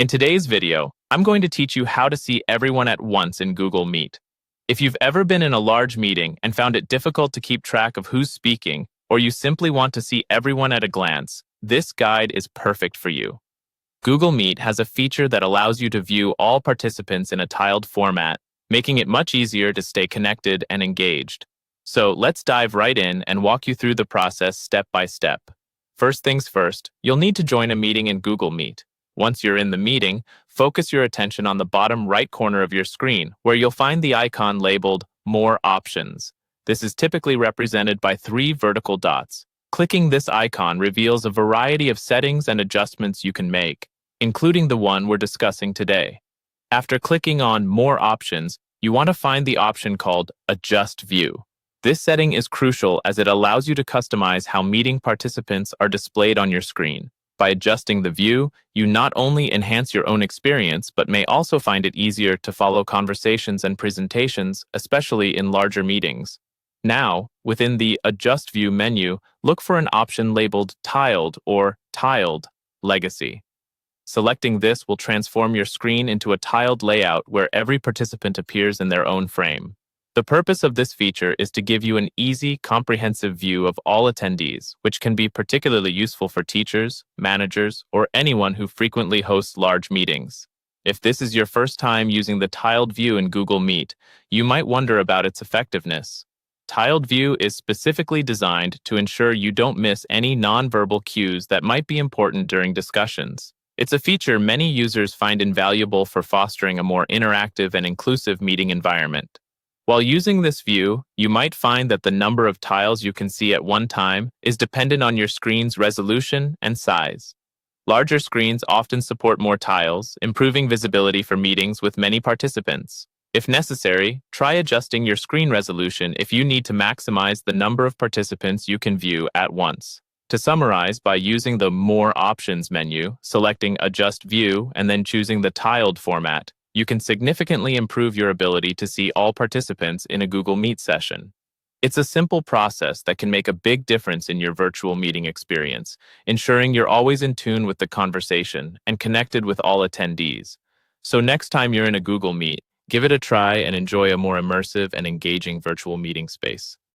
In today's video, I'm going to teach you how to see everyone at once in Google Meet. If you've ever been in a large meeting and found it difficult to keep track of who's speaking, or you simply want to see everyone at a glance, this guide is perfect for you. Google Meet has a feature that allows you to view all participants in a tiled format, making it much easier to stay connected and engaged. So let's dive right in and walk you through the process step by step. First things first, you'll need to join a meeting in Google Meet. Once you're in the meeting, focus your attention on the bottom right corner of your screen, where you'll find the icon labeled More Options. This is typically represented by 3 vertical dots. Clicking this icon reveals a variety of settings and adjustments you can make, including the one we're discussing today. After clicking on More Options, you want to find the option called Adjust View. This setting is crucial as it allows you to customize how meeting participants are displayed on your screen. By adjusting the view, you not only enhance your own experience, but may also find it easier to follow conversations and presentations, especially in larger meetings. Now, within the Adjust View menu, look for an option labeled Tiled or Tiled Legacy. Selecting this will transform your screen into a tiled layout where every participant appears in their own frame. The purpose of this feature is to give you an easy, comprehensive view of all attendees, which can be particularly useful for teachers, managers, or anyone who frequently hosts large meetings. If this is your first time using the tiled view in Google Meet, you might wonder about its effectiveness. Tiled view is specifically designed to ensure you don't miss any nonverbal cues that might be important during discussions. It's a feature many users find invaluable for fostering a more interactive and inclusive meeting environment. While using this view, you might find that the number of tiles you can see at one time is dependent on your screen's resolution and size. Larger screens often support more tiles, improving visibility for meetings with many participants. If necessary, try adjusting your screen resolution if you need to maximize the number of participants you can view at once. To summarize, by using the More Options menu, selecting Adjust View, and then choosing the tiled format, you can significantly improve your ability to see all participants in a Google Meet session. It's a simple process that can make a big difference in your virtual meeting experience, ensuring you're always in tune with the conversation and connected with all attendees. So next time you're in a Google Meet, give it a try and enjoy a more immersive and engaging virtual meeting space.